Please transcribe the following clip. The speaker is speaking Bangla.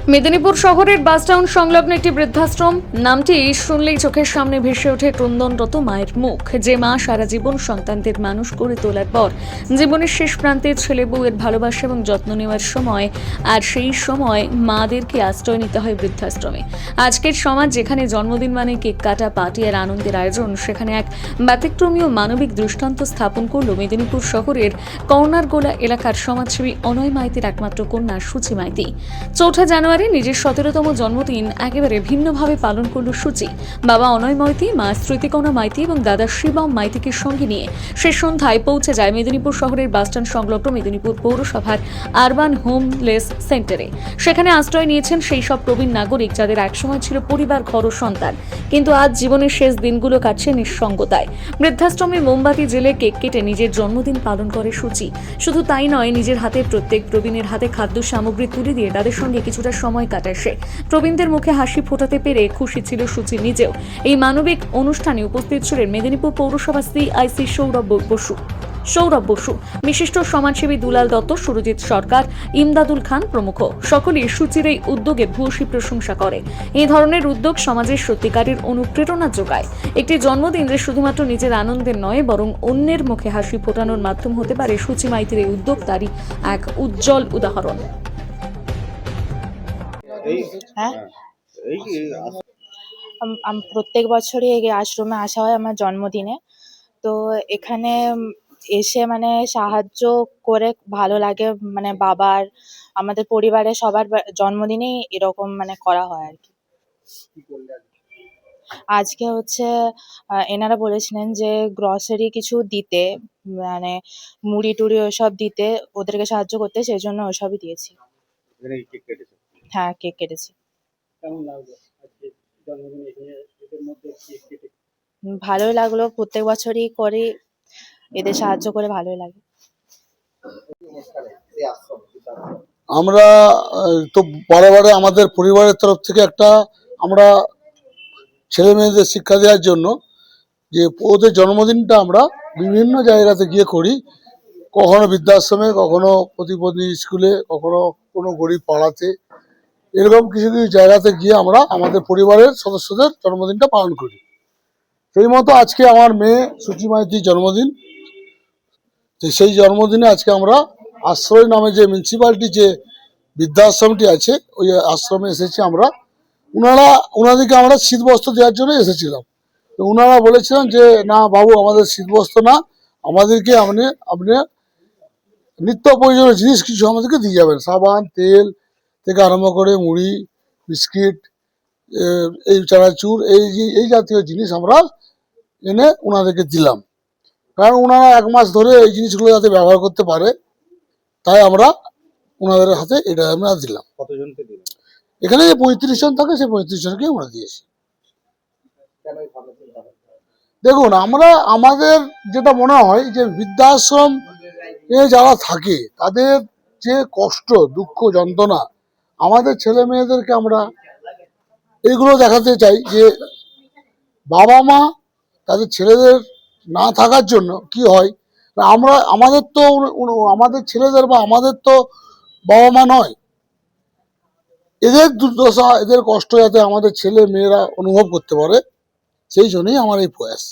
মেদিনীপুর শহরের বাসটাউন সংলগ্ন একটি বৃদ্ধাশ্রম। নামটি শুনলেই চোখের সামনে ভেসে ওঠে ক্রন্দনরত মায়ের মুখ, যে মা সারা জীবন সন্তানদের মানুষ করে তোলার পর জীবনের শেষ প্রান্তে ছেলে বউয়ের ভালোবাসা এবং যত্ন নেওয়ার সময় আর সেই সময় মাদেরকে আশ্রয় নিতে হয় বৃদ্ধাশ্রমে। আজকের সমাজ যেখানে জন্মদিন মানে কেক কাটা, পার্টি আর আনন্দের আয়োজন, সেখানে এক ব্যতিক্রমীয় মানবিক দৃষ্টান্ত স্থাপন করল মেদিনীপুর শহরের কর্নারগোলা এলাকার সমাজসেবী অনয় মাইতির একমাত্র কন্যা সুচি মাইতি। 4 জানুয়ারি নিজের 17তম জন্মদিন একেবারে ভিন্নভাবে পালন করল সুচি। বাবা অনয় মাইতি, মা স্মৃতিকণা মাইতি এবং দাদা শিবম মাইতিকে সঙ্গে নিয়ে সে সন্ধ্যায় পৌঁছে যায় মেদিনীপুর শহরের বাসস্ট্যান্ড সংলগ্ন মেদিনীপুর পৌরসভার আরবান হোমলেস সেন্টারে। সেখানে আশ্রয় নিয়েছেন সেই সব প্রবীণ নাগরিক যাদের একসময় ছিল পরিবার, ঘর ও সন্তান, কিন্তু আজ জীবনের শেষ দিনগুলো কাটছে নিঃসঙ্গতায়। বৃদ্ধাশ্রমে মোমবাতি জেলে কেক কেটে নিজের জন্মদিন পালন করে সুচি। শুধু তাই নয়, নিজের হাতে প্রত্যেক প্রবীণের হাতে খাদ্য সামগ্রী তুলে দিয়ে তাদের সঙ্গে কিছুটা সময় কাটায় সে। প্রবীণদের মুখে হাসি ফোটাতে পেরে খুশি ছিল সুচি নিজেও। এই মানবিক অনুষ্ঠানে উপস্থিত ছিলেন মেদিনীপুর পৌরসভা সিআইসি সৌরভ বসু, বিশিষ্ট সমাজসেবী দুলাল দত্ত, সুরজিৎ সরকার, ইমদাদুল খান প্রমুখ। সকলেই সুচির এই উদ্যোগের ভূয়সী প্রশংসা করে। এই ধরনের উদ্যোগ সমাজের সত্যিকারের অনুপ্রেরণা যোগায়। একটি জন্মদিন যে শুধুমাত্র নিজের আনন্দের নয়, বরং অন্যের মুখে হাসি ফোটানোর মাধ্যম হতে পারে, সুচি মাইতির এই উদ্যোগ তারই এক উজ্জ্বল উদাহরণ। প্রত্যেক বছরই এই আশ্রমে আসা হয় আমার জন্মদিনে। তো এখানে এসে সাহায্য করে ভালো লাগে। বাবার, আমাদের পরিবারের সবার জন্মদিনেই এরকম করা হয় আর কি। আজকে হচ্ছে এনারা বলেছিলেন যে গ্রসারি কিছু দিতে, মুড়ি টুড়ি ওসব দিতে, ওদেরকে সাহায্য করতে, সেই জন্য ওসবই দিয়েছি। হ্যাঁ, কেক কেটেছি। ভালোই লাগলো, প্রত্যেক বছরই করি, এদের সাহায্য করে ভালোই লাগে। আমরা তো বারে আমাদের পরিবারের তরফ থেকে আমরা ছেলে মেয়েদের শিক্ষা দেওয়ার জন্য যে ওদের জন্মদিনটা আমরা বিভিন্ন জায়গাতে গিয়ে করি। কখনো বৃদ্ধাশ্রমে, কখনো প্রতিবন্ধী স্কুলে, কখনো কোনো গরিব পাড়াতে, এরকম কিছু কিছু জায়গাতে গিয়ে আমরা আমাদের পরিবারের সদস্যদের জন্মদিনটা পালন করি। সেই মতো আজকে আমার মেয়ে সুচি মাইতির জন্মদিন। তো সেই জন্মদিনে আজকে আমরা আশ্রয় নামে যে মিউনিসিপ্যালিটি যে বৃদ্ধাশ্রমটি আছে, ওই আশ্রমে এসেছি আমরা। ওনাদেরকে আমরা শীতবস্ত্র দেওয়ার জন্য এসেছিলাম। তো ওনারা বলেছিলেন যে না বাবু, আমাদের শীতবস্ত্র না, আমাদেরকে আপনি নিত্য প্রয়োজনীয় জিনিস কিছু আমাদেরকে দিয়ে যাবেন। সাবান, তেল থেকে আরম্ভ করে মুড়ি, বিস্কিট, এই চানাচুর, এই জাতীয় জিনিস আমরা এনে ওনাদেরকে দিলাম। কারণ ওনারা 1 মাস ধরে এই জিনিসগুলো যাতে ব্যবহার করতে পারে, তাই আমরা ওনাদের হাতে এটা আমরা দিলাম। কতজনকে দিলাম? এখানে যে 35 জন থাকে, সেই 35 জনকে আমরা দিয়েছি। দেখুন, আমাদের যেটা মনে হয় যে বৃদ্ধাশ্রম যারা থাকে তাদের যে কষ্ট, দুঃখ, যন্ত্রণা, আমাদের ছেলে মেয়েদেরকে আমরা এইগুলো দেখাতে চাই যে বাবা মা তাদের ছেলেদের না থাকার জন্য কি হয়। আমাদের ছেলেদের বা আমাদের তো বাবা মা নয়, এদের দুর্দশা, এদের কষ্ট যাতে আমাদের ছেলে মেয়েরা অনুভব করতে পারে, সেই জন্যই আমার এই প্রয়াস।